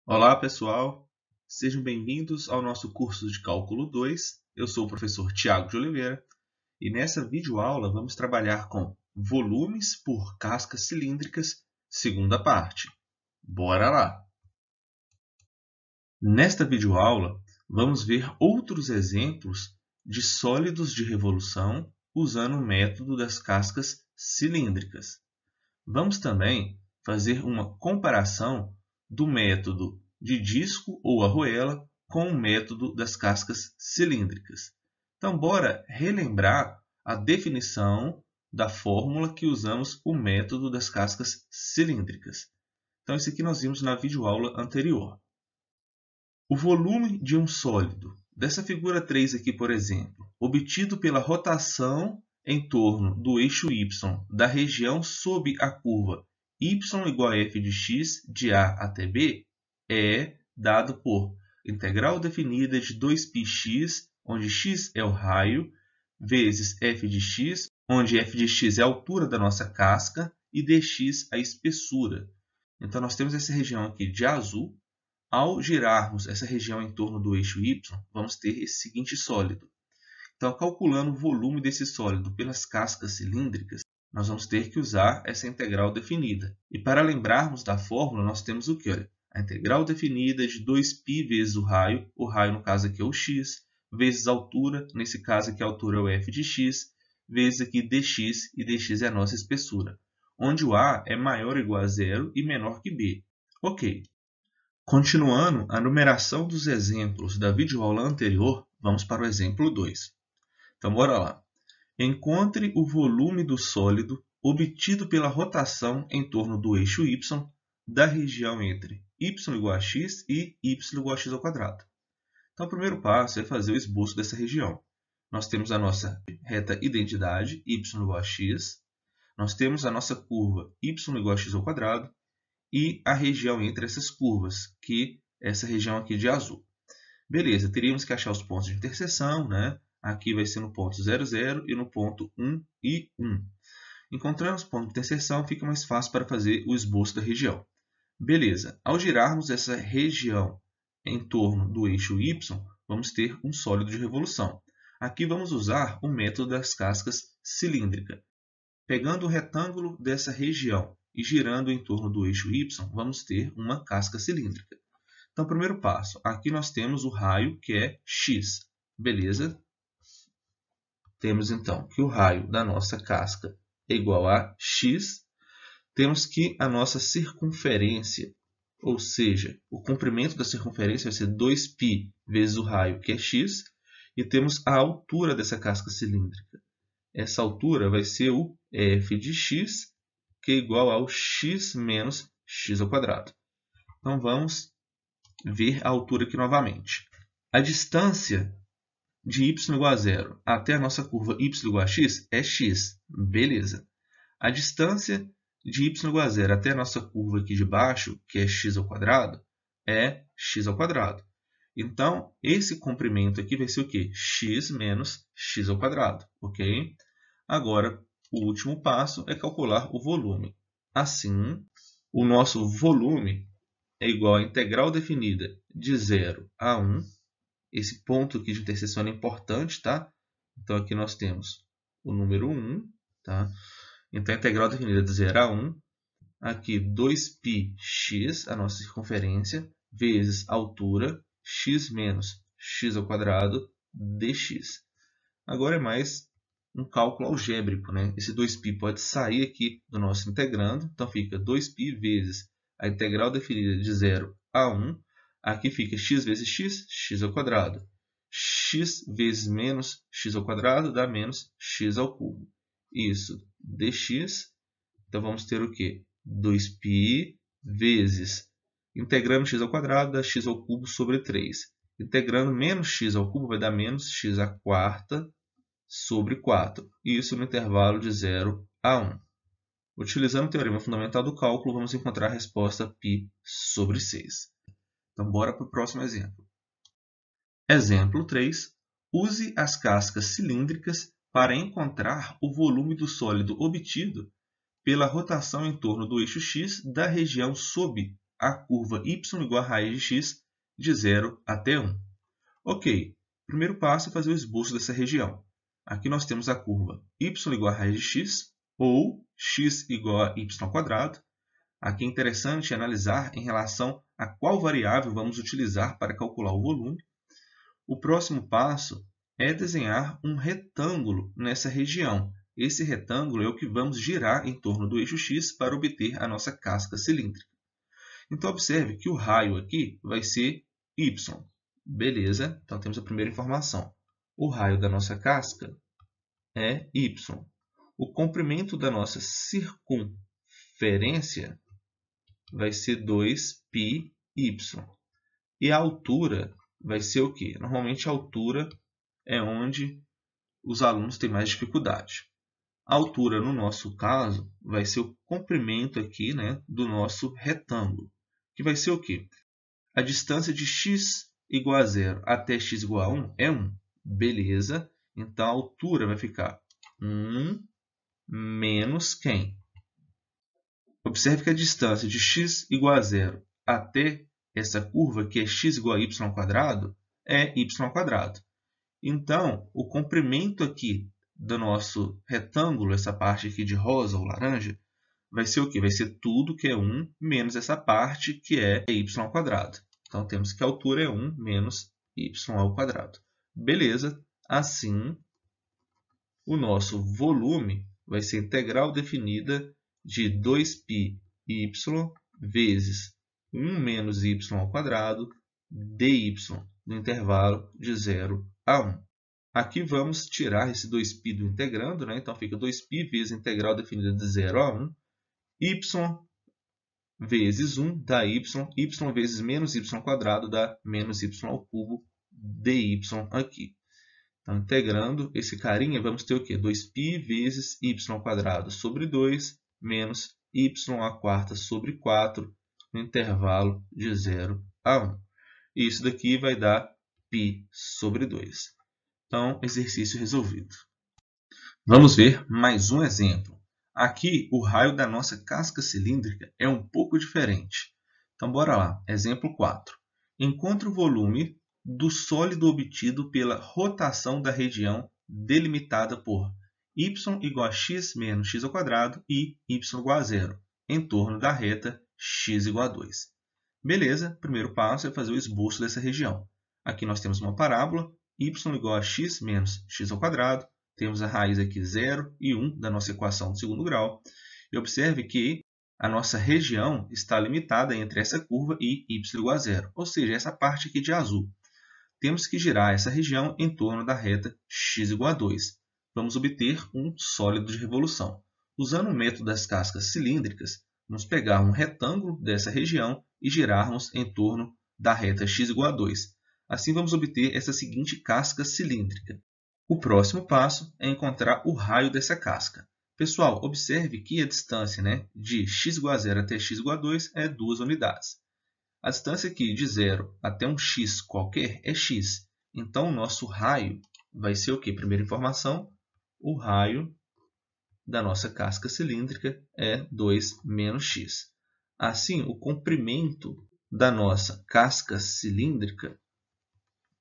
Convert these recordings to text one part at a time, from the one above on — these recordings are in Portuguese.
Olá, pessoal! Sejam bem-vindos ao nosso curso de Cálculo 2. Eu sou o professor Tiago de Oliveira e nessa videoaula vamos trabalhar com volumes por cascas cilíndricas, segunda parte. Bora lá! Nesta videoaula, vamos ver outros exemplos de sólidos de revolução usando o método das cascas cilíndricas. Vamos também fazer uma comparação do método de disco ou arruela com o método das cascas cilíndricas. Então, bora relembrar a definição da fórmula que usamos o método das cascas cilíndricas. Então, isso aqui nós vimos na videoaula anterior. O volume de um sólido, dessa figura 3 aqui, por exemplo, obtido pela rotação em torno do eixo y da região sob a curva y igual a f de x de A até B, é dado por integral definida de 2πx, onde x é o raio, vezes f de x, onde f de x é a altura da nossa casca, e dx a espessura. Então, nós temos essa região aqui de azul. Ao girarmos essa região em torno do eixo y, vamos ter esse seguinte sólido. Então, calculando o volume desse sólido pelas cascas cilíndricas, nós vamos ter que usar essa integral definida. E para lembrarmos da fórmula, nós temos o que? Olha, a integral definida de 2π vezes o raio no caso aqui é o x, vezes a altura, nesse caso aqui a altura é o f de x, vezes aqui dx, e dx é a nossa espessura, onde o A é maior ou igual a zero e menor que B. Ok. Continuando a numeração dos exemplos da videoaula anterior, vamos para o exemplo 2. Então, bora lá. Encontre o volume do sólido obtido pela rotação em torno do eixo y da região entre y igual a x e y igual a x ao quadrado. Então, o primeiro passo é fazer o esboço dessa região. Nós temos a nossa reta identidade, y igual a x. Nós temos a nossa curva y igual a x ao quadrado. E a região entre essas curvas, que é essa região aqui de azul. Beleza, teríamos que achar os pontos de interseção, né? Aqui vai ser no ponto 0, 0 e no ponto 1 e 1. Encontrando os pontos de interseção, fica mais fácil para fazer o esboço da região. Beleza, ao girarmos essa região em torno do eixo y, vamos ter um sólido de revolução. Aqui vamos usar o método das cascas cilíndricas. Pegando o retângulo dessa região e girando em torno do eixo y, vamos ter uma casca cilíndrica. Então, primeiro passo, aqui nós temos o raio, que é x. Beleza? Temos, então, que o raio da nossa casca é igual a x. Temos que a nossa circunferência, ou seja, o comprimento da circunferência vai ser 2π vezes o raio, que é x. E temos a altura dessa casca cilíndrica. Essa altura vai ser o f de x, que é igual ao x menos x ao quadrado. Então, vamos ver a altura aqui novamente. A distância de y igual a zero até a nossa curva y igual a x é x. Beleza. A distância de y igual a zero até a nossa curva aqui de baixo, que é x ao quadrado, é x ao quadrado. Então, esse comprimento aqui vai ser o quê? X menos x ao quadrado. Ok? Agora, o último passo é calcular o volume. Assim, o nosso volume é igual à integral definida de 0 a 1. Esse ponto aqui de interseção é importante, tá? Então, aqui nós temos o número 1, tá? Então, a integral definida de 0 a 1. Aqui, 2πx, a nossa circunferência, vezes a altura, x menos x ao quadrado, dx. Agora é mais um cálculo algébrico, né? Esse 2π pode sair aqui do nosso integrando, então fica 2π vezes a integral definida de 0 a 1. Aqui fica x vezes x, x ao quadrado. X vezes menos x ao quadrado dá menos x ao cubo. Isso, dx. Então, vamos ter o quê? 2π vezes, integrando x ao quadrado, dá x ao cubo sobre 3. Integrando menos x ao cubo vai dar menos x à quarta sobre 4. Isso no intervalo de 0 a 1. Utilizando o teorema fundamental do cálculo, vamos encontrar a resposta π sobre 6. Então, bora para o próximo exemplo. Exemplo 3. Use as cascas cilíndricas para encontrar o volume do sólido obtido pela rotação em torno do eixo x da região sob a curva y igual a raiz de x de 0 até 1. Ok, primeiro passo é fazer o esboço dessa região. Aqui nós temos a curva y igual a raiz de x, ou x igual a y². Aqui é interessante analisar em relação a qual variável vamos utilizar para calcular o volume. O próximo passo é desenhar um retângulo nessa região. Esse retângulo é o que vamos girar em torno do eixo x para obter a nossa casca cilíndrica. Então, observe que o raio aqui vai ser y. Beleza? Então, temos a primeira informação. O raio da nossa casca é y. O comprimento da nossa circunferência vai ser 2πy. E a altura vai ser o quê? Normalmente, a altura é onde os alunos têm mais dificuldade. A altura, no nosso caso, vai ser o comprimento aqui, né, do nosso retângulo, que vai ser o quê? A distância de x igual a 0 até x igual a 1 é 1. Beleza? Então, a altura vai ficar 1 menos quem? Observe que a distância de x igual a 0 até essa curva, que é x igual a y², é y². Então, o comprimento aqui do nosso retângulo, essa parte aqui de rosa ou laranja, vai ser o quê? Vai ser tudo que é 1 menos essa parte que é y². Então, temos que a altura é 1 menos y². Beleza? Assim, o nosso volume vai ser a integral definida de 2πy vezes 1 menos y² dy no intervalo de 0 a 1. Aqui vamos tirar esse 2π do integrando, né? Então, fica 2π vezes a integral definida de 0 a 1, y vezes 1 dá y vezes menos y² dá menos y³ dy aqui. Então, integrando esse carinha, vamos ter o quê? 2π vezes y² sobre 2 menos y² sobre 4 no intervalo de 0 a 1. E isso daqui vai dar π sobre 2. Então, exercício resolvido. Vamos ver mais um exemplo. Aqui, o raio da nossa casca cilíndrica é um pouco diferente. Então, bora lá. Exemplo 4. Encontre o volume do sólido obtido pela rotação da região delimitada por y igual a x menos x² e y igual a 0, em torno da reta x igual a 2. Beleza, primeiro passo é fazer o esboço dessa região. Aqui nós temos uma parábola, y igual a x menos x², temos a raiz aqui 0 e 1 da nossa equação do segundo grau. E observe que a nossa região está limitada entre essa curva e y igual a 0, ou seja, essa parte aqui de azul. Temos que girar essa região em torno da reta x igual a 2. Vamos obter um sólido de revolução. Usando o método das cascas cilíndricas, vamos pegar um retângulo dessa região e girarmos em torno da reta x igual a 2. Assim, vamos obter essa seguinte casca cilíndrica. O próximo passo é encontrar o raio dessa casca. Pessoal, observe que a distância, né, de x igual a 0 até x igual a 2 é 2 unidades. A distância aqui de 0 até um x qualquer é x. Então, o nosso raio vai ser o quê? Primeira informação, o raio da nossa casca cilíndrica é 2 menos x. Assim, o comprimento da nossa casca cilíndrica,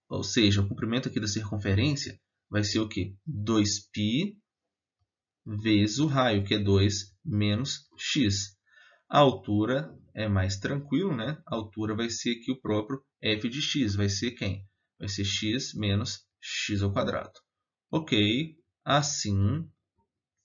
ou seja, o comprimento aqui da circunferência, vai ser o quê? 2π vezes o raio, que é 2 menos x. A altura é mais tranquilo, né? A altura vai ser aqui o próprio f de x. Vai ser quem? Vai ser x menos x². Ok, assim,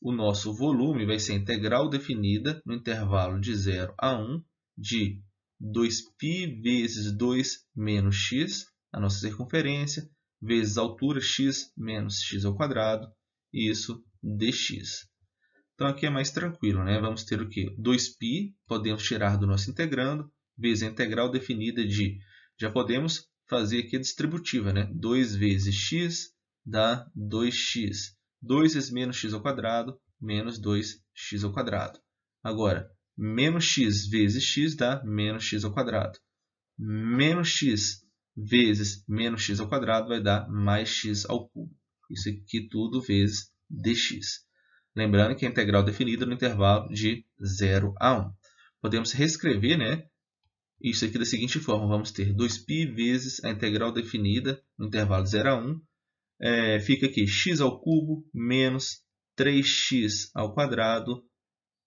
o nosso volume vai ser a integral definida no intervalo de 0 a 1 de 2π vezes 2 menos x, a nossa circunferência, vezes a altura x menos x², isso dx. Então, aqui é mais tranquilo, né? Vamos ter o quê? 2π, podemos tirar do nosso integrando, vezes a integral definida de... Já podemos fazer aqui a distributiva, né? 2 vezes x dá 2x. 2 vezes menos x², menos 2x². Agora, menos x vezes x dá menos x². Menos x vezes menos x² vai dar mais x ao cubo. Isso aqui tudo vezes dx. Lembrando que a integral definida no intervalo de 0 a 1. Podemos reescrever, né, isso aqui da seguinte forma, vamos ter 2π vezes a integral definida no intervalo de 0 a 1, fica aqui x ao cubo menos 3x ao quadrado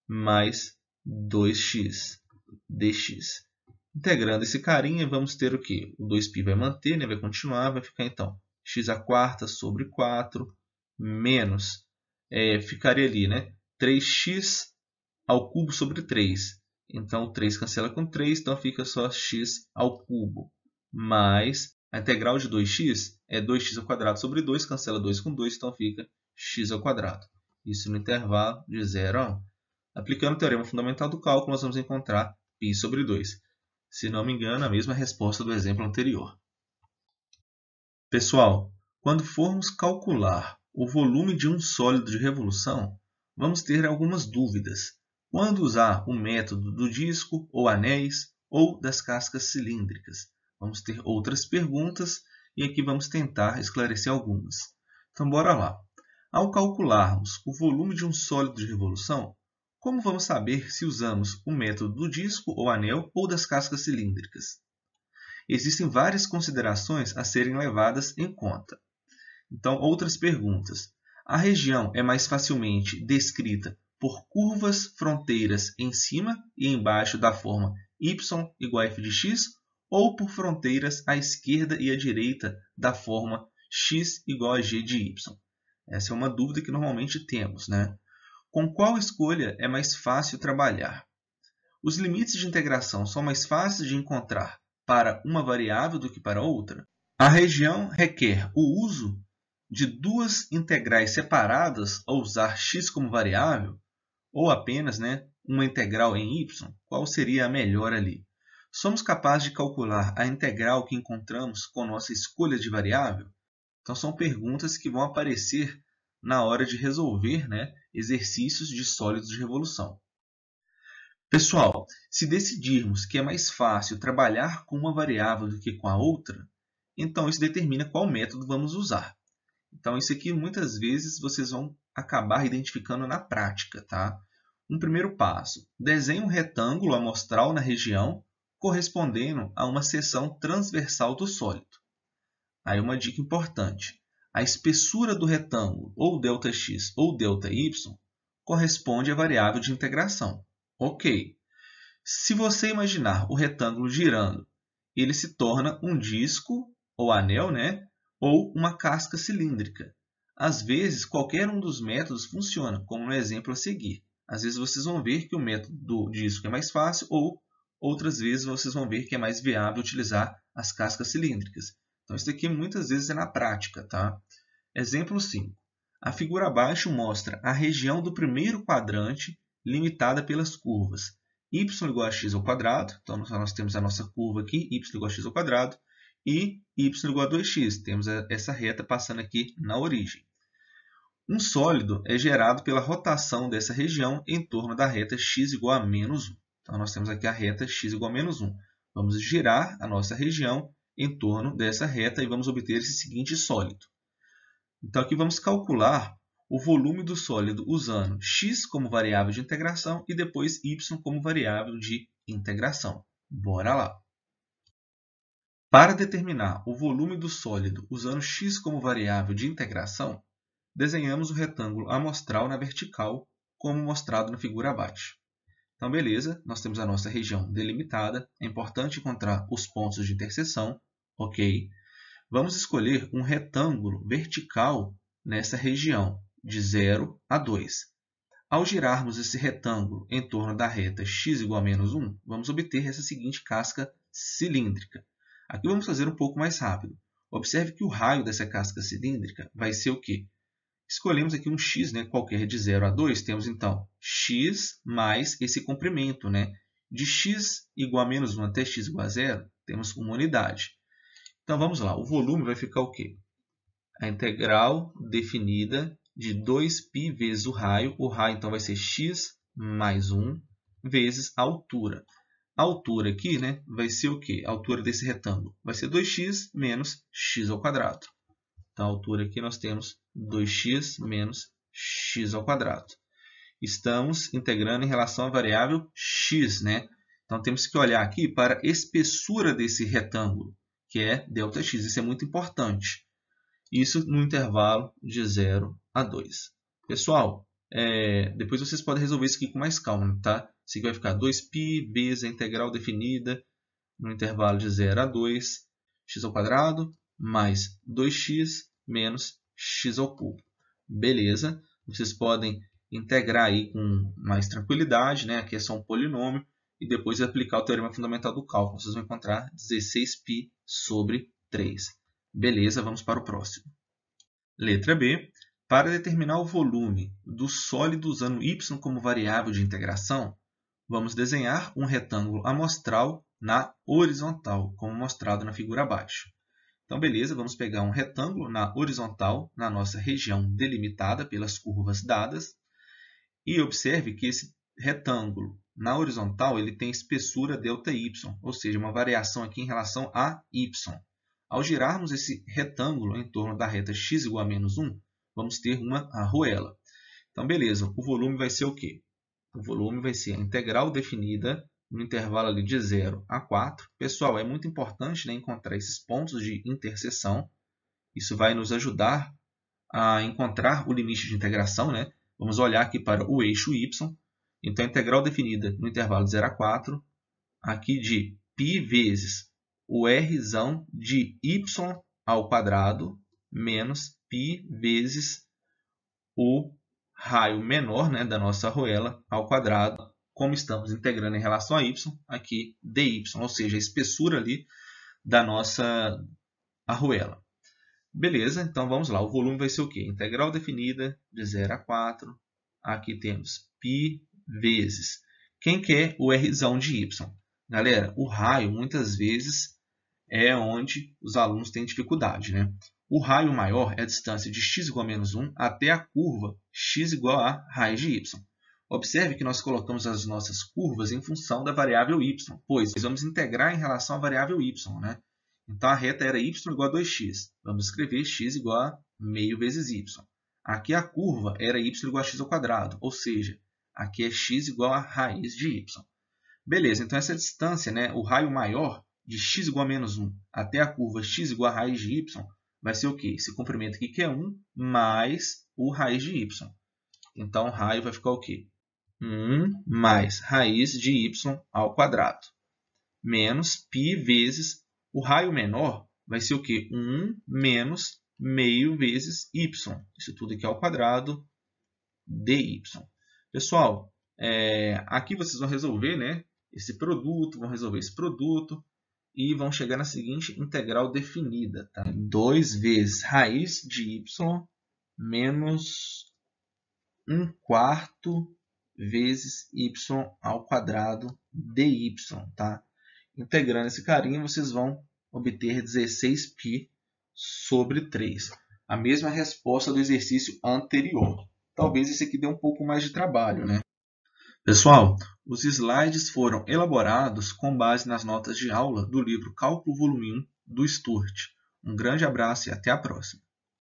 mais 2x dx. Integrando esse carinha, vamos ter o quê? O 2π vai manter, né? Vai continuar, vai ficar então x à quarta sobre 4 menos, ficaria ali, né? 3x ao cubo sobre 3. Então, 3 cancela com 3, então fica só x ao cubo. Mais a integral de 2x é 2x ao quadrado sobre 2, cancela 2 com 2, então fica x ao quadrado. Isso no intervalo de 0 a 1. Aplicando o teorema fundamental do cálculo, nós vamos encontrar π sobre 2. Se não me engano, a mesma resposta do exemplo anterior. Pessoal, quando formos calcular o volume de um sólido de revolução, vamos ter algumas dúvidas. Quando usar o método do disco ou anéis ou das cascas cilíndricas? Vamos ter outras perguntas e aqui vamos tentar esclarecer algumas. Então, bora lá. Ao calcularmos o volume de um sólido de revolução, como vamos saber se usamos o método do disco ou anel ou das cascas cilíndricas? Existem várias considerações a serem levadas em conta. Então, outras perguntas. A região é mais facilmente descrita por curvas fronteiras em cima e embaixo da forma y igual a f de x ou por fronteiras à esquerda e à direita da forma x igual a g de y? Essa é uma dúvida que normalmente temos, né? Com qual escolha é mais fácil trabalhar? Os limites de integração são mais fáceis de encontrar para uma variável do que para outra? A região requer o uso de duas integrais separadas ao usar x como variável? Ou apenas, né, uma integral em y? Qual seria a melhor ali? Somos capazes de calcular a integral que encontramos com nossa escolha de variável? Então, são perguntas que vão aparecer na hora de resolver, né, exercícios de sólidos de revolução. Pessoal, se decidirmos que é mais fácil trabalhar com uma variável do que com a outra, então isso determina qual método vamos usar. Então, isso aqui muitas vezes vocês vão acabar identificando na prática, tá? Um primeiro passo, desenhe um retângulo amostral na região correspondendo a uma seção transversal do sólido. Aí uma dica importante, a espessura do retângulo, ou ΔX ou ΔY, corresponde à variável de integração. Ok. Se você imaginar o retângulo girando, ele se torna um disco ou anel, né? Ou uma casca cilíndrica. Às vezes, qualquer um dos métodos funciona, como no exemplo a seguir. Às vezes, vocês vão ver que o método do disco é mais fácil, ou outras vezes, vocês vão ver que é mais viável utilizar as cascas cilíndricas. Então, isso aqui muitas vezes é na prática, tá? Exemplo 5. A figura abaixo mostra a região do primeiro quadrante limitada pelas curvas y igual a x ao quadrado. Então, nós temos a nossa curva aqui, y igual a x ao quadrado, e y igual a 2x. Temos essa reta passando aqui na origem. Um sólido é gerado pela rotação dessa região em torno da reta x igual a menos 1. Então, nós temos aqui a reta x igual a menos 1. Vamos girar a nossa região em torno dessa reta e vamos obter esse seguinte sólido. Então, aqui vamos calcular o volume do sólido usando x como variável de integração e depois y como variável de integração. Bora lá! Para determinar o volume do sólido usando x como variável de integração, desenhamos o retângulo amostral na vertical, como mostrado na figura abaixo. Então, beleza, nós temos a nossa região delimitada. É importante encontrar os pontos de interseção. Ok. Vamos escolher um retângulo vertical nessa região, de 0 a 2. Ao girarmos esse retângulo em torno da reta x igual a menos 1, vamos obter essa seguinte casca cilíndrica. Aqui vamos fazer um pouco mais rápido. Observe que o raio dessa casca cilíndrica vai ser o quê? Escolhemos aqui um x, né, qualquer de 0 a 2. Temos, então, x mais esse comprimento. Né? De x igual a menos 1 até x igual a 0, temos uma unidade. Então, vamos lá. O volume vai ficar o quê? A integral definida de 2π vezes o raio. O raio, então, vai ser x mais 1 vezes a altura. A altura aqui, né, vai ser o quê? A altura desse retângulo vai ser 2x menos x ao quadrado. Então, a altura aqui nós temos 2x menos x ao quadrado. Estamos integrando em relação à variável x, né? Então, temos que olhar aqui para a espessura desse retângulo, que é ΔX. Isso é muito importante. Isso no intervalo de 0 a 2. Pessoal, depois vocês podem resolver isso aqui com mais calma, tá? Isso aqui vai ficar 2π vezes a integral definida no intervalo de 0 a 2, x² mais 2x menos x². Beleza? Vocês podem integrar aí com mais tranquilidade, né? Aqui é só um polinômio. E depois aplicar o teorema fundamental do cálculo. Vocês vão encontrar 16π sobre 3. Beleza, vamos para o próximo. Letra B. Para determinar o volume do sólido usando y como variável de integração, vamos desenhar um retângulo amostral na horizontal, como mostrado na figura abaixo. Então, beleza, vamos pegar um retângulo na horizontal, na nossa região delimitada pelas curvas dadas. E observe que esse retângulo na horizontal ele tem espessura ΔY, ou seja, uma variação aqui em relação a y. Ao girarmos esse retângulo em torno da reta x igual a menos 1, vamos ter uma arruela. Então, beleza, o volume vai ser o quê? O volume vai ser a integral definida no intervalo ali de 0 a 4. Pessoal, é muito importante, né, encontrar esses pontos de interseção. Isso vai nos ajudar a encontrar o limite de integração, né? Vamos olhar aqui para o eixo y. Então, a integral definida no intervalo de 0 a 4, aqui de π vezes o rzão de y ao quadrado menos π vezes o raio menor, né, da nossa arruela ao quadrado. Como estamos integrando em relação a y, aqui dy, ou seja, a espessura ali da nossa arruela. Beleza, então vamos lá. O volume vai ser o quê? Integral definida de 0 a 4. Aqui temos π vezes. Quem quer o rzão de y? Galera, o raio muitas vezes é onde os alunos têm dificuldade, né? O raio maior é a distância de x igual a menos 1 até a curva x igual a raiz de y. Observe que nós colocamos as nossas curvas em função da variável y, pois vamos integrar em relação à variável y, né? Então, a reta era y igual a 2x. Vamos escrever x igual a meio vezes y. Aqui a curva era y igual a x², ou seja, aqui é x igual a raiz de y. Beleza, então essa distância, né, o raio maior de x igual a menos 1 até a curva x igual a raiz de y, vai ser o quê? Esse comprimento aqui que é 1 mais o raiz de y. Então, o raio vai ficar o quê? 1 mais raiz de y ao quadrado. Menos π vezes o raio menor vai ser o quê? 1 menos meio vezes y. Isso tudo aqui ao quadrado dy. Pessoal, aqui vocês vão resolver, né, esse produto, vão resolver esse produto e vão chegar na seguinte integral definida. Tá? 2 vezes raiz de y menos 1/4 vezes y ao quadrado dy. Tá? Integrando esse carinha, vocês vão obter 16π sobre 3. A mesma resposta do exercício anterior. Talvez esse aqui dê um pouco mais de trabalho, né? Pessoal, os slides foram elaborados com base nas notas de aula do livro Cálculo Volume 1 do Sturt. Um grande abraço e até a próxima!